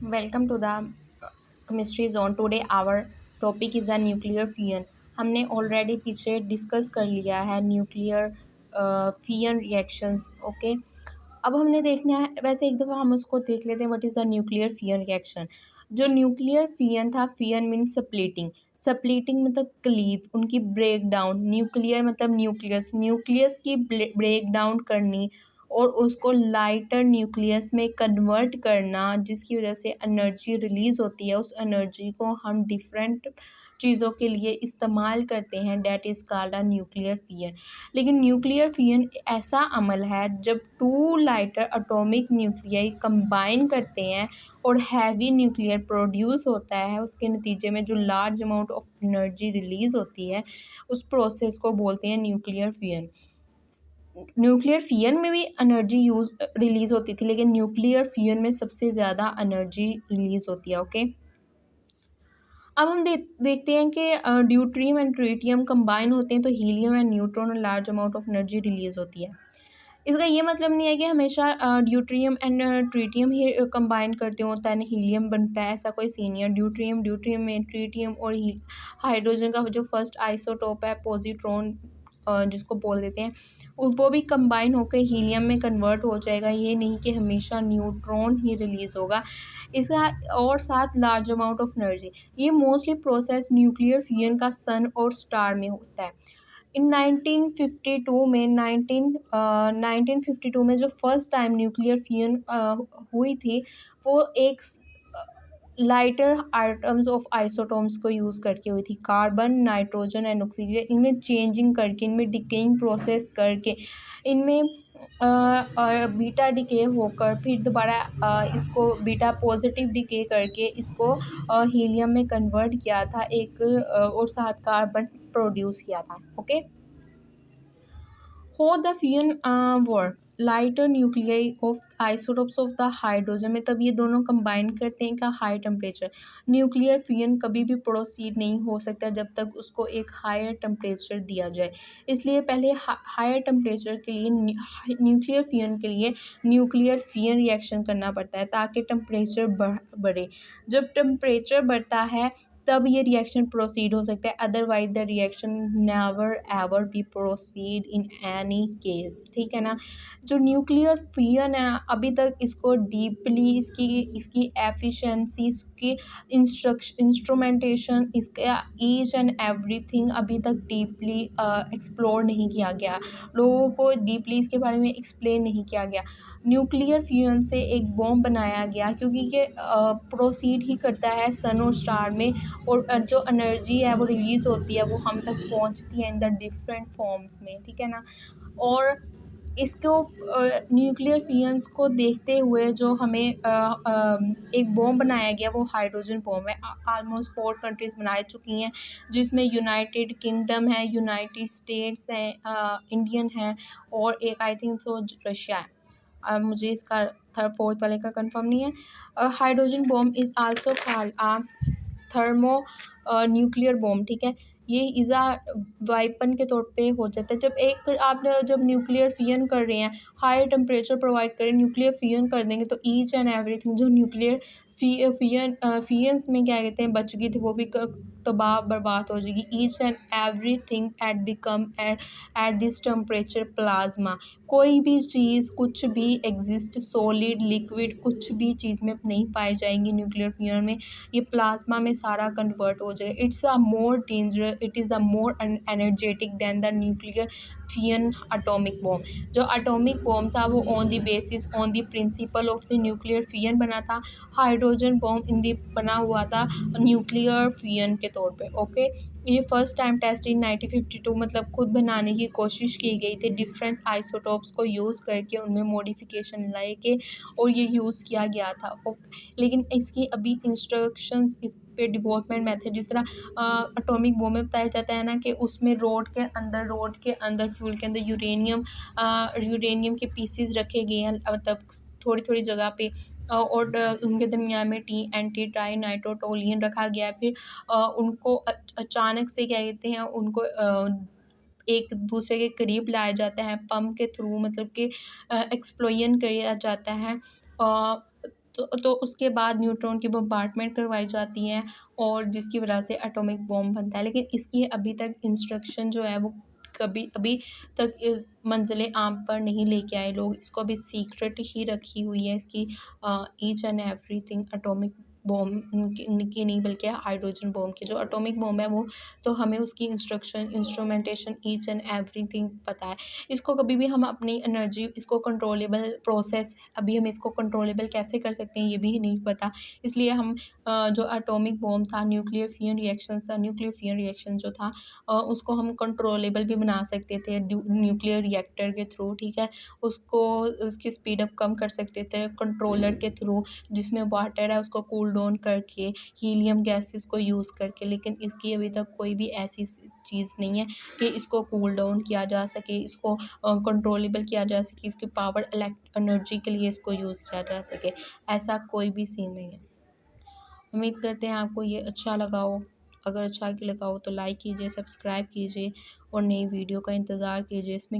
Welcome to the chemistry zone. Today our topic is a nuclear fission. हमने already पीछे discuss कर लिया है न्यूक्लियर फियन रिएक्शंस। ओके, अब हमने देखना है, वैसे एक दफ़ा हम उसको देख लेते हैं what is a nuclear fission reaction. जो न्यूक्लियर फियन था, फियन मीन स्प्लिटिंग, स्प्लिटिंग मतलब क्लीव, उनकी ब्रेक डाउन। न्यूक्लियर मतलब न्यूक्लियस, न्यूक्लियस की ब्रेक डाउन करनी और उसको लाइटर न्यूक्लियस में कन्वर्ट करना, जिसकी वजह से एनर्जी रिलीज़ होती है। उस एनर्जी को हम डिफरेंट चीज़ों के लिए इस्तेमाल करते हैं, that is called a nuclear fission. लेकिन न्यूक्लियर फियन ऐसा अमल है जब two lighter atomic nuclei combine करते हैं और हैवी न्यूक्लियर प्रोड्यूस होता है। उसके नतीजे में जो large amount of energy release होती है, उस प्रोसेस को बोलते हैं न्यूक्लियर फियन। न्यूक्लियर फियन में भी एनर्जी रिलीज़ होती थी, लेकिन न्यूक्लियर फियन में सबसे ज़्यादा एनर्जी रिलीज़ होती है। ओके, अब हम देखते हैं कि ड्यूट्रियम एंड ट्रिटियम कंबाइन होते हैं तो हीलियम एंड न्यूट्रॉन और large amount of energy release होती है। इसका ये मतलब नहीं है कि हमेशा deuterium and tritium he combine करते हो दैन हीलियम बनता है, ऐसा कोई सीन नहीं है। ड्यूट्रियम में ट्रिटियम और हाइड्रोजन का जो फर्स्ट आइसोटोप है पॉजिट्रॉन, जिसको बोल देते हैं, वो भी कंबाइन होकर हीलियम में कन्वर्ट हो जाएगा। ये नहीं कि हमेशा न्यूट्रॉन ही रिलीज़ होगा इसका, और साथ लार्ज अमाउंट ऑफ एनर्जी। ये मोस्टली प्रोसेस न्यूक्लियर फ्यूजन का सन और स्टार में होता है। इन 1952 में जो फर्स्ट टाइम न्यूक्लियर फ्यूजन हुई थी, वो एक लाइटर आइटम्स ऑफ आइसोटोम्स को यूज़ करके हुई थी, कार्बन, नाइट्रोजन एंड ऑक्सीजन। इनमें चेंजिंग करके, इनमें डिकेइंग प्रोसेस करके, इनमें बीटा डिके होकर फिर दोबारा इसको बीटा पॉजिटिव डिके करके इसको हीलियम में कन्वर्ट किया था, एक और साथ कार्बन प्रोड्यूस किया था। ओके, हो the fusion work lighter nuclei of isotopes of the hydrogen में, तब ये दोनों कंबाइन करते हैं का हाई टेम्परेचर। न्यूक्लियर फ्यूजन कभी भी प्रोसीड नहीं हो सकता जब तक उसको एक हायर टेम्परेचर दिया जाए। इसलिए पहले हायर टेम्परेचर के लिए, न्यूक्लियर फ्यूजन के लिए न्यूक्लियर फ्यूजन रिएक्शन करना पड़ता है ताकि टेम्परेचर बढ़े। जब टेम्परेचर बढ़ता है तब ये रिएक्शन प्रोसीड हो सकता है, otherwise the reaction never ever be proceed in any case. ठीक है ना। जो न्यूक्लियर फियन है, अभी तक इसको डीपली इसकी इसकी एफिशिएंसी, इसकी इंस्ट्रूमेंटेशन, इसका ईच एंड एवरीथिंग अभी तक डीपली एक्सप्लोर नहीं किया गया, लोगों को डीपली इसके बारे में एक्सप्लेन नहीं किया गया। न्यूक्लियर फ्यूजन से एक बॉम्ब बनाया गया क्योंकि ये प्रोसीड ही करता है सन और स्टार में, और जो एनर्जी है वो रिलीज़ होती है, वो हम तक पहुंचती है इन द डिफरेंट फॉर्म्स में। ठीक है ना। और इसको न्यूक्लियर फ्यूजन्स को देखते हुए जो हमें एक बॉम्ब बनाया गया, वो हाइड्रोजन बॉम्ब है। ऑलमोस्ट 4 कंट्रीज़ बना चुकी हैं, जिसमें यूनाइटेड किंगडम है, यूनाइटेड स्टेट्स हैं, इंडियन है, और एक आई थिंक सो रशिया है। मुझे इसका थर्ड फोर्थ वाले का कंफर्म नहीं है। Hydrogen bomb is also called a thermo nuclear bomb. ठीक है, ये इज़ा वाइपन के तौर पे हो जाता है जब न्यूक्लियर फियन कर रहे हैं, हाई टेम्परेचर प्रोवाइड करें, न्यूक्लियर फियन कर देंगे तो ईच एंड एवरीथिंग जो न्यूक्लियर फियंस में क्या कहते हैं बच गई थी, वो भी तबाह बर्बाद हो जाएगी। Each and everything at become at this temperature plasma. कोई भी चीज़, कुछ भी एग्जिस्ट, सॉलिड लिक्विड, कुछ भी चीज़ में नहीं पाई जाएंगी न्यूक्लियर फियर में, ये प्लाज्मा में सारा कन्वर्ट हो जाएगा। It's a more dangerous, it is a more energetic than the nuclear fission atomic bomb. जो एटॉमिक बॉम्ब था वो on the basis, on the principle of the nuclear fission बना था। हाइड्रोजन बॉम्ब बना हुआ था न्यूक्लियर फियन के तौर पे। ओके, ये फर्स्ट टाइम टेस्ट इन 1952, मतलब खुद बनाने की कोशिश की गई थी डिफरेंट आइसोटोप्स को यूज़ करके, उनमें मॉडिफिकेशन लाए के, और ये यूज़ किया गया था। लेकिन इसकी अभी इंस्ट्रक्शंस, इस पे डेवलपमेंट मेथड, जिस तरह एटॉमिक बॉम्ब में बताया जाता है ना कि उसमें रोड के अंदर फ्यूल के अंदर यूरेनियम के पीसीज रखे गए हैं, मतलब थोड़ी थोड़ी जगह पे, और उनके दरमियान में TNT ट्राई नाइट्रोटोलियन रखा गया है। फिर उनको अचानक से क्या कहते हैं, उनको एक दूसरे के करीब लाया जाता है पंप के थ्रू, मतलब कि एक्सप्लोजन किया जाता है। तो उसके बाद न्यूट्रॉन की बम्बार्डमेंट करवाई जाती है और जिसकी वजह से एटॉमिक बॉम्ब बनता है। लेकिन इसकी अभी तक इंस्ट्रक्शन जो है वो कभी अभी तक मंजिल आम पर नहीं लेके आए लोग। इसको अभी सीक्रेट ही रखी हुई है इसकी each and everything. Atomic bomb की नहीं बल्कि हाइड्रोजन बॉम्ब की। जो एटॉमिक बॉम्ब है वो तो हमें उसकी इंस्ट्रूमेंटेशन ईच एंड एवरीथिंग पता है। इसको कभी भी हम अपनी एनर्जी इसको कंट्रोलेबल प्रोसेस अभी हम इसको कंट्रोलेबल कैसे कर सकते हैं ये भी नहीं पता। इसलिए हम जो एटॉमिक बॉम्ब था, न्यूक्लियर फिजन रिएक्शंस था, न्यूक्लियर फिजन रिएक्शन जो था उसको हम कंट्रोलेबल भी बना सकते थे न्यूक्लियर रिएक्टर के थ्रू, ठीक है। उसको उसकी स्पीड अप कम कर सकते थे कंट्रोलर के थ्रू, जिसमें वाटर है उसको कूल डाउन करके, हीलियम गैसेस को यूज़ करके। लेकिन इसकी अभी तक कोई भी ऐसी चीज़ नहीं है कि इसको कूल डाउन किया जा सके, इसको कंट्रोलेबल किया जा सके, इसकी पावर एनर्जी के लिए इसको यूज़ किया जा सके। ऐसा कोई भी सीन नहीं है। उम्मीद करते हैं आपको ये अच्छा लगा हो। अगर अच्छा लगा हो तो लाइक कीजिए, सब्सक्राइब कीजिए और नई वीडियो का इंतज़ार कीजिए। इसमें